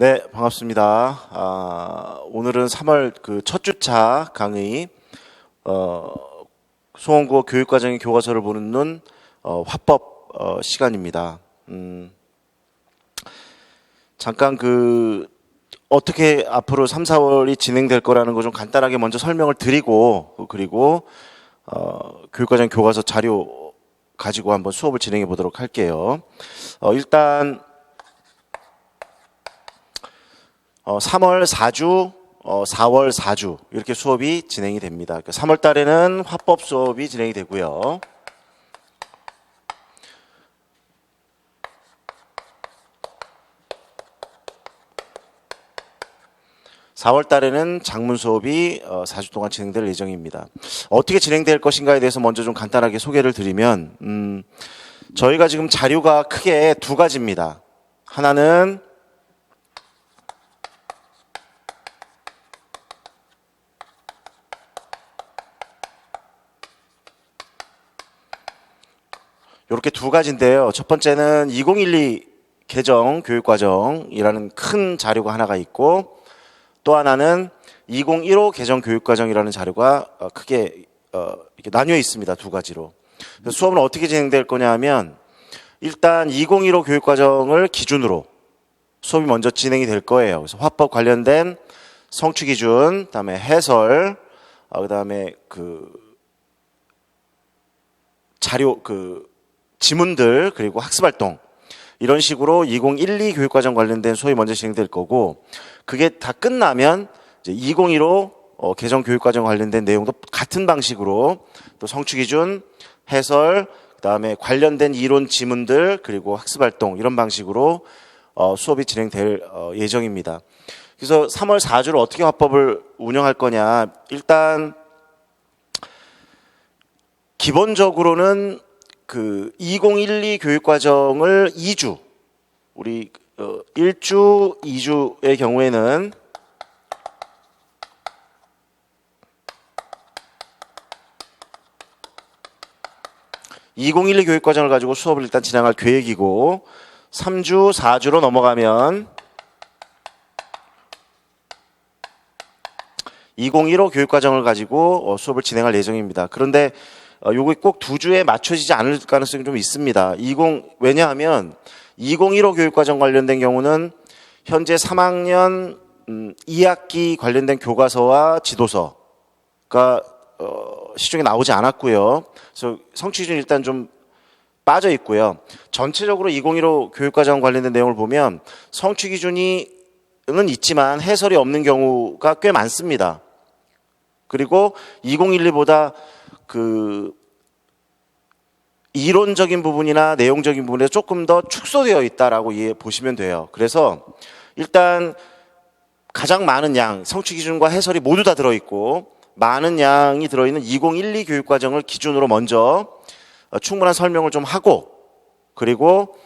네, 반갑습니다. 오늘은 3월 그 첫 주차 강의, 수원국어 교육과정의 교과서를 보는 눈, 화법, 시간입니다. 잠깐 어떻게 앞으로 3, 4월이 진행될 거라는 거 좀 간단하게 먼저 설명을 드리고, 그리고, 교육과정 교과서 자료 가지고 한번 수업을 진행해 보도록 할게요. 일단, 3월 4주, 4월 4주 이렇게 수업이 진행이 됩니다. 3월 달에는 화법 수업이 진행이 되고요. (4월) 달에는 작문 수업이 4주 동안 진행될 예정입니다. 어떻게 진행될 것인가에 대해서 먼저 좀 간단하게 소개를 드리면 저희가 지금 자료가 크게 두 가지입니다. 하나는 이렇게 두 가지인데요. 첫 번째는 2012 개정 교육과정이라는 큰 자료가 하나가 있고, 또 하나는 2015 개정 교육과정이라는 자료가 크게 이렇게 나뉘어 있습니다. 두 가지로. 수업은 어떻게 진행될 거냐 하면, 일단 2015 교육과정을 기준으로 수업이 먼저 진행이 될 거예요. 그래서 화법 관련된 성취 기준, 그다음에 해설, 그다음에 자료 지문들, 그리고 학습활동, 이런 식으로 2012 교육과정 관련된 수업이 먼저 진행될 거고, 그게 다 끝나면 이제 2015 개정 교육과정 관련된 내용도 같은 방식으로 또 성취기준, 해설, 그다음에 관련된 이론 지문들, 그리고 학습활동, 이런 방식으로 수업이 진행될 예정입니다. 그래서 3월 4주를 어떻게 화법을 운영할 거냐, 일단 기본적으로는 2012 교육과정을 2주, 우리 1주, 2주의 경우에는 (2012) 교육과정을 가지고 수업을 일단 진행할 계획이고, 3주, 4주로 넘어가면 2015 교육과정을 가지고 수업을 진행할 예정입니다. 그런데 요거 꼭 두 주에 맞춰지지 않을 가능성이 좀 있습니다. 왜냐하면 2015 교육과정 관련된 경우는 현재 3학년 2학기 관련된 교과서와 지도서가 시중에 나오지 않았고요. 그래서 성취 기준이 일단 좀 빠져 있고요. 전체적으로 2015 교육과정 관련된 내용을 보면 성취 기준은 있지만 해설이 없는 경우가 꽤 많습니다. 그리고 2012보다 이론적인 부분이나 내용적인 부분에 조금 더 축소되어 있다라고 보시면 돼요. 그래서 일단 가장 많은 양, 성취 기준과 해설이 모두 다 들어있고 많은 양이 들어있는 2012 교육과정을 기준으로 먼저 충분한 설명을 좀 하고, 그리고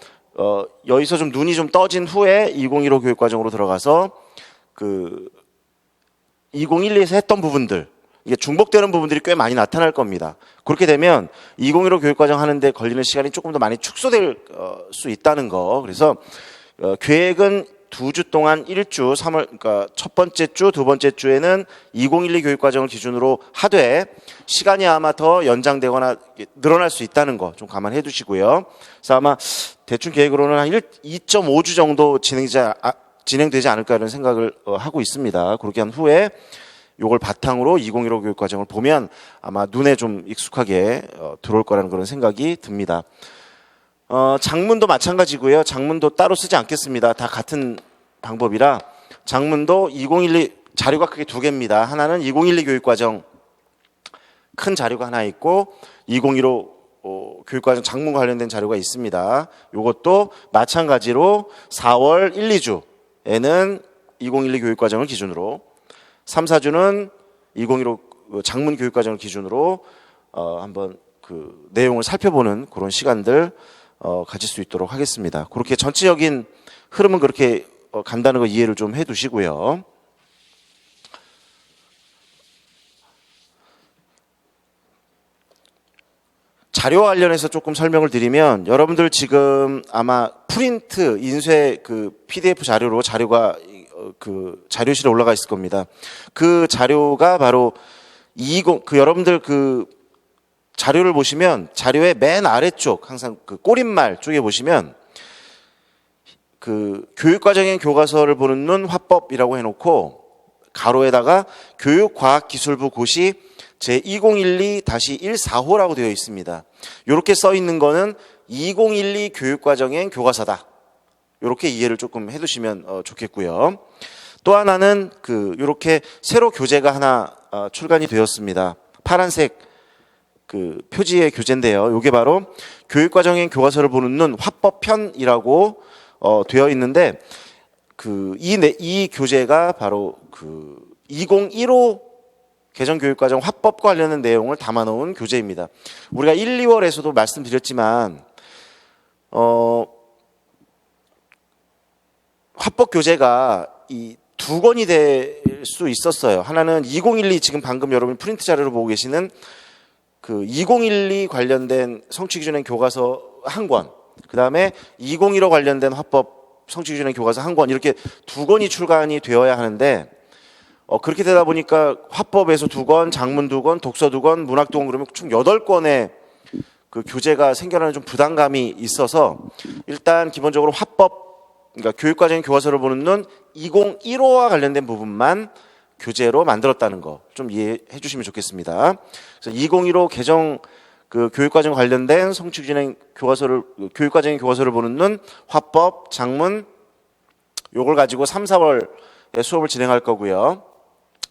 여기서 좀 눈이 좀 떠진 후에 2015 교육과정으로 들어가서 2012에서 했던 부분들, 이게 중복되는 부분들이 꽤 많이 나타날 겁니다. 그렇게 되면 2015 교육과정 하는데 걸리는 시간이 조금 더 많이 축소될 수 있다는 거. 그래서 계획은 2주 동안 1주, 그러니까 첫 번째 주, 두 번째 주에는 2012 교육과정을 기준으로 하되 시간이 아마 더 연장되거나 늘어날 수 있다는 거 좀 감안해 두시고요. 그래서 아마 대충 계획으로는 한 2.5주 정도 진행되지 않을까 이런 생각을 하고 있습니다. 그렇게 한 후에 요걸 바탕으로 2015 교육과정을 보면 아마 눈에 좀 익숙하게 들어올 거라는 그런 생각이 듭니다. 장문도 마찬가지고요. 장문도 따로 쓰지 않겠습니다. 다 같은 방법이라 장문도 2012 자료가 크게 두 개입니다. 하나는 2012 교육과정 큰 자료가 하나 있고 2015 교육과정 장문 관련된 자료가 있습니다. 요것도 마찬가지로 4월 1, 2주에는 2012 교육과정을 기준으로, 3, 4주는 2015 장문 교육과정을 기준으로 한번 내용을 살펴보는 그런 시간들 가질 수 있도록 하겠습니다. 그렇게 전체적인 흐름은 그렇게 간다는 거 이해를 좀 해두시고요. 자료와 관련해서 조금 설명을 드리면 여러분들 지금 아마 프린트 인쇄 그 PDF 자료로 자료가 그 자료실에 올라가 있을 겁니다. 그 자료가 바로 여러분들 그 자료를 보시면 자료의 맨 아래쪽 항상 그 꼬릿말 쪽에 보시면 그 교육과정행 교과서를 보는 눈 화법이라고 해놓고 가로에다가 교육과학기술부 고시 제2012-145라고 되어 있습니다. 이렇게 써 있는 거는 2012 교육과정행 교과서다. 이렇게 이해를 조금 해두시면 좋겠고요. 또 하나는 이렇게 새로 교재가 하나 출간이 되었습니다. 파란색 그 표지의 교재인데요. 이게 바로 교육과정행 교과서를 보는 눈 화법편이라고 되어 있는데 이 교재가 바로 2015 개정교육과정 화법과 관련된 내용을 담아놓은 교재입니다. 우리가 1, 2월에서도 말씀드렸지만 화법 교재가 이 두 권이 될 수 있었어요. 하나는 2012 지금 방금 여러분 프린트 자료를 보고 계시는 그 2012 관련된 성취기준행 교과서 한 권, 그 다음에 2015 관련된 화법 성취기준행 교과서 한 권, 이렇게 두 권이 출간이 되어야 하는데 그렇게 되다 보니까 화법에서 2권, 장문 2권, 독서 2권, 문학 2권 그러면 총 8권의 그 교재가 생겨나는 좀 부담감이 있어서 일단 기본적으로 화법, 그러니까 교육과정 교과서를 보는 눈 2015와 관련된 부분만 교재로 만들었다는 거 좀 이해해 주시면 좋겠습니다. 그래서 2015 개정 그 교육과정 관련된 성취기준행 교육과정 교과서를 보는 눈 화법, 장문 요걸 가지고 3, 4월에 수업을 진행할 거고요.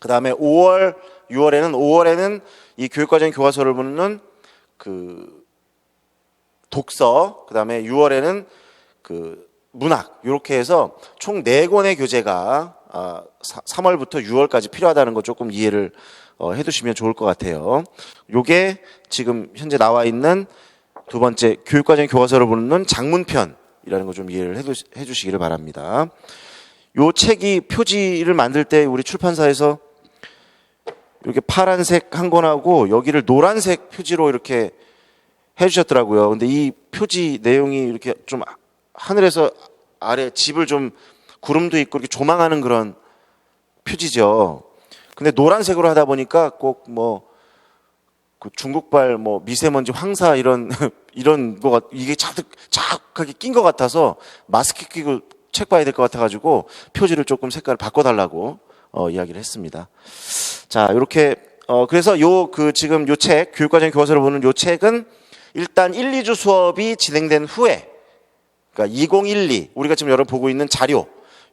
그 다음에 5월, 6월에는 이 교육과정 교과서를 보는 그 독서, 그 다음에 6월에는 그 문학, 이렇게 해서 총 4권의 교재가 3월부터 6월까지 필요하다는 거 조금 이해를 해두시면 좋을 것 같아요. 요게 지금 현재 나와 있는 두 번째 교육과정 교과서를 보는 장문편이라는 거 좀 이해를 해주시기를 바랍니다. 요 책이 표지를 만들 때 우리 출판사에서 이렇게 파란색 한 권하고 여기를 노란색 표지로 이렇게 해주셨더라고요. 근데 이 표지 내용이 이렇게 좀 하늘에서 아래 집을 좀 구름도 있고 이렇게 조망하는 그런 표지죠. 근데 노란색으로 하다 보니까 꼭 그 중국발 미세먼지 황사 이런 거가 이게 자극하게 낀 것 같아서 마스크 끼고 책 봐야 될 것 같아가지고 표지를 조금 색깔을 바꿔달라고 이야기를 했습니다. 자, 이렇게 그래서 지금 요 책 교육과정 교과서를 보는 요 책은 일단 1, 2주 수업이 진행된 후에, 그러니까 2012 우리가 지금 여러분 보고 있는 자료,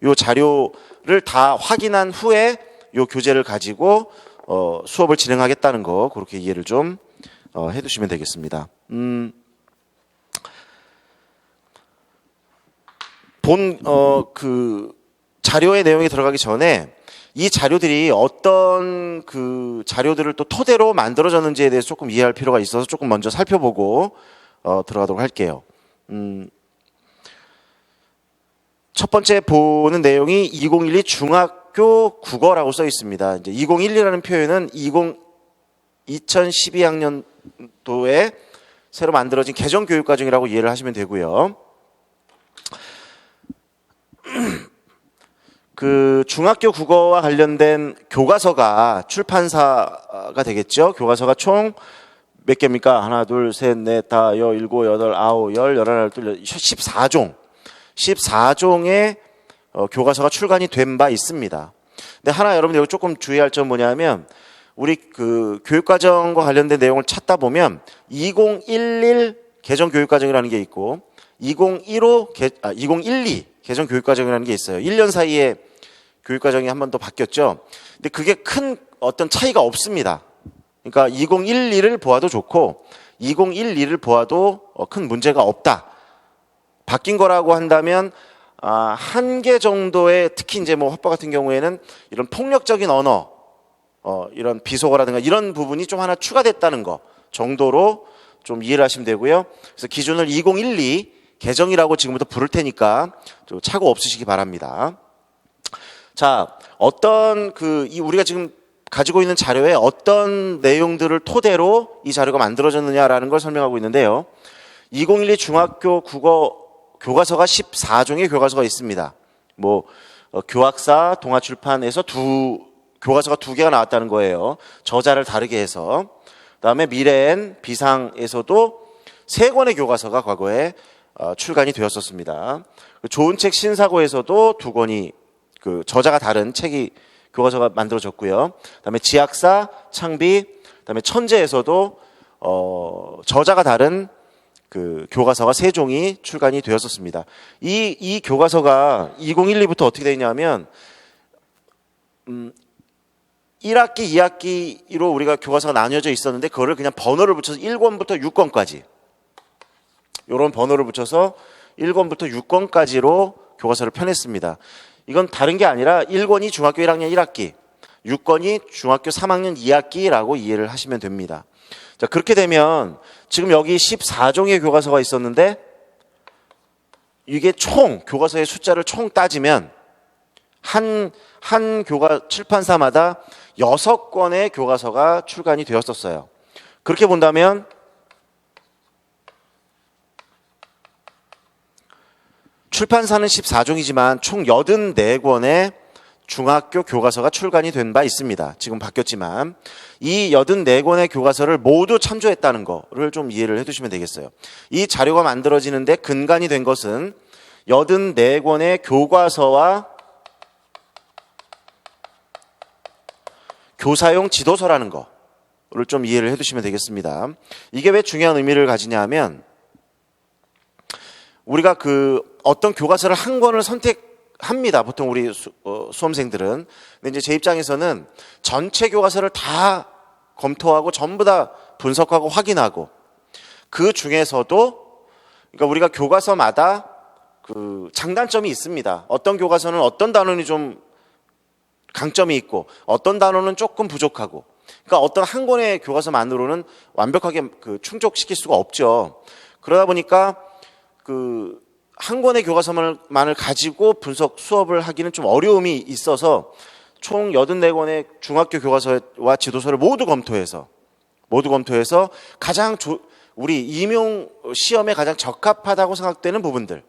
요 자료를 다 확인한 후에 요 교재를 가지고 수업을 진행하겠다는 거 그렇게 이해를 좀 해두시면 되겠습니다. 그 자료의 내용에 들어가기 전에 이 자료들이 어떤 그 자료들을 또 토대로 만들어졌는지에 대해서 조금 이해할 필요가 있어서 조금 먼저 살펴보고 들어가도록 할게요. 첫 번째 보는 내용이 2012 중학교 국어라고 써 있습니다. 이제 2012라는 표현은 2012학년도에 새로 만들어진 개정교육과정이라고 이해를 하시면 되고요. 그 중학교 국어와 관련된 교과서가 출판사가 되겠죠. 교과서가 총 몇 개입니까? 하나, 둘, 셋, 넷, 다, 여, 일곱, 여덟, 아홉, 열, 열하나, 둘, 14종. 14종의 교과서가 출간이 된 바 있습니다. 근데 하나 여러분들 조금 주의할 점 뭐냐면 우리 그 교육과정과 관련된 내용을 찾다 보면 2011 개정교육과정이라는 게 있고 2012 개정교육과정이라는 게 있어요. 1년 사이에 교육과정이 한 번 더 바뀌었죠. 근데 그게 큰 어떤 차이가 없습니다. 그러니까 2012를 보아도 좋고 2012를 보아도 큰 문제가 없다. 바뀐 거라고 한다면 한 개 정도의 특히 이제 화법 같은 경우에는 이런 폭력적인 언어, 이런 비속어라든가 이런 부분이 좀 하나 추가됐다는 거 정도로 좀 이해를 하시면 되고요. 그래서 기준을 2012 개정이라고 지금부터 부를 테니까 좀 착오 없으시기 바랍니다. 자, 우리가 지금 가지고 있는 자료에 어떤 내용들을 토대로 이 자료가 만들어졌느냐라는 걸 설명하고 있는데요. 2012 중학교 국어 교과서가 14종의 교과서가 있습니다. 교학사 동아출판에서 교과서가 2개가 나왔다는 거예요. 저자를 다르게 해서. 그다음에 미래엔 비상에서도 3권의 교과서가 과거에 출간이 되었었습니다. 좋은 책 신사고에서도 2권이 저자가 다른 책이 교과서가 만들어졌고요. 그다음에 지학사 창비, 그다음에 천재에서도 저자가 다른 교과서가 3종이 출간이 되었었습니다. 이 교과서가 2012부터 어떻게 되냐면 1학기, 2학기로 우리가 교과서가 나뉘어져 있었는데 그거를 그냥 번호를 붙여서 1권부터 6권까지 이런 번호를 붙여서 1권부터 6권까지로 교과서를 펴냈습니다. 이건 다른 게 아니라 1권이 중학교 1학년 1학기, 6권이 중학교 3학년 2학기라고 이해를 하시면 됩니다. 자, 그렇게 되면 지금 여기 14종의 교과서가 있었는데 이게 교과서의 숫자를 총 따지면 한 출판사마다 6권의 교과서가 출간이 되었었어요. 그렇게 본다면 출판사는 14종이지만 총 84권의 중학교 교과서가 출간이 된 바 있습니다. 지금 바뀌었지만 이 84권의 교과서를 모두 참조했다는 거를 좀 이해를 해두시면 되겠어요. 이 자료가 만들어지는데 근간이 된 것은 84권의 교과서와 교사용 지도서라는 거를 좀 이해를 해두시면 되겠습니다. 이게 왜 중요한 의미를 가지냐 하면 우리가 어떤 교과서를 한 권을 선택합니다. 보통 우리 수험생들은. 근데 이제 제 입장에서는 전체 교과서를 다 검토하고 전부 다 분석하고 확인하고 그 중에서도 그러니까 우리가 교과서마다 장단점이 있습니다. 어떤 교과서는 어떤 단원이 좀 강점이 있고 어떤 단원은 조금 부족하고 그러니까 어떤 한 권의 교과서만으로는 완벽하게 충족시킬 수가 없죠. 그러다 보니까 한 권의 교과서만을 가지고 분석 수업을 하기는 좀 어려움이 있어서 총 84권의 중학교 교과서와 지도서를 모두 검토해서 가장 우리 임용 시험에 가장 적합하다고 생각되는 부분들,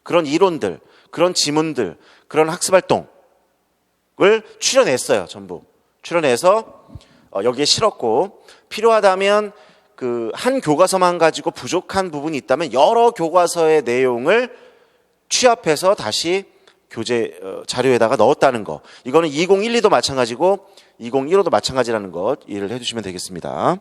그런 이론들, 그런 지문들, 그런 학습활동을 추려냈어요. 전부 추려내서 여기에 실었고 필요하다면 한 교과서만 가지고 부족한 부분이 있다면 여러 교과서의 내용을 취합해서 다시 교재 자료에다가 넣었다는 거. 이거는 2012도 마찬가지고 2015도 마찬가지라는 것 이해를 해주시면 되겠습니다.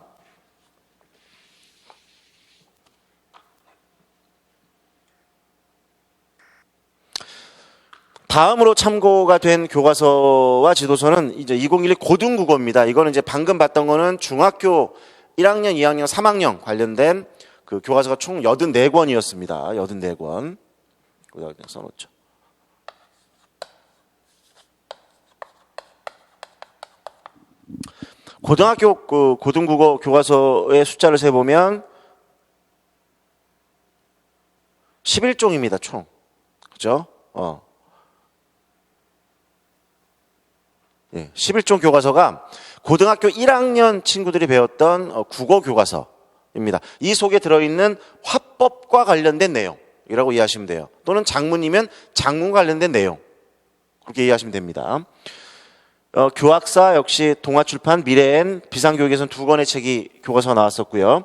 다음으로 참고가 된 교과서와 지도서는 이제 2012 고등국어입니다. 이거는 이제 방금 봤던 거는 중학교 1학년, 2학년, 3학년 관련된 교과서가 총 84권이었습니다. 84권. 여기다 그냥 써놓죠. 고등학교 고등국어 교과서의 숫자를 세보면 11종입니다. 총. 그죠? 11종 교과서가 고등학교 1학년 친구들이 배웠던 국어 교과서입니다. 이 속에 들어있는 화법과 관련된 내용이라고 이해하시면 돼요. 또는 장문이면 장문 관련된 내용. 그렇게 이해하시면 됩니다. 교학사 역시 동아출판 미래엔 비상교육에서는 2권의 책이 교과서가 나왔었고요.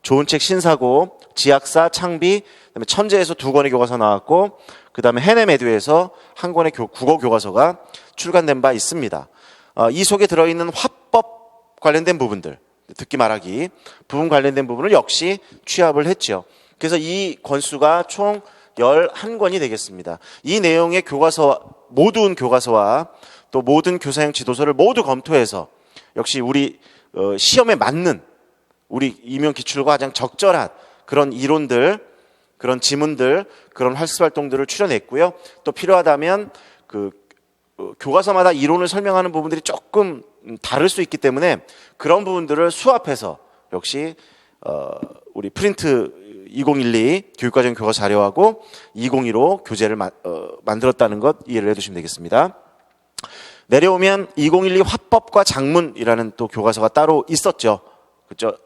좋은 책 신사고, 지학사 창비, 그다음에 천재에서 2권의 교과서 나왔고, 그 다음에 해내메드에서 1권의 국어 교과서가 출간된 바 있습니다. 이 속에 들어있는 화법 관련된 부분들, 듣기 말하기 부분 관련된 부분을 역시 취합을 했죠. 그래서 이 권수가 총 11권이 되겠습니다. 이 내용의 모든 교과서와 또 모든 교사형 지도서를 모두 검토해서 역시 우리 시험에 맞는 우리 임용기출과 가장 적절한 그런 이론들, 그런 지문들, 그런 학습활동들을 추려냈고요. 또 필요하다면 교과서마다 이론을 설명하는 부분들이 조금 다를 수 있기 때문에 그런 부분들을 수합해서 역시 우리 프린트 2012 교육과정 교과 자료하고 2015 교재를 만들었다는 것 이해를 해두시면 되겠습니다. 내려오면 2012 화법과 장문이라는 또 교과서가 따로 있었죠. 그죠?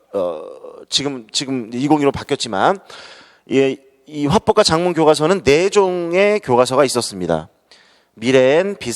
지금 2015로 바뀌었지만, 이 화법과 장문 교과서는 4종의 교과서가 있었습니다. 미래엔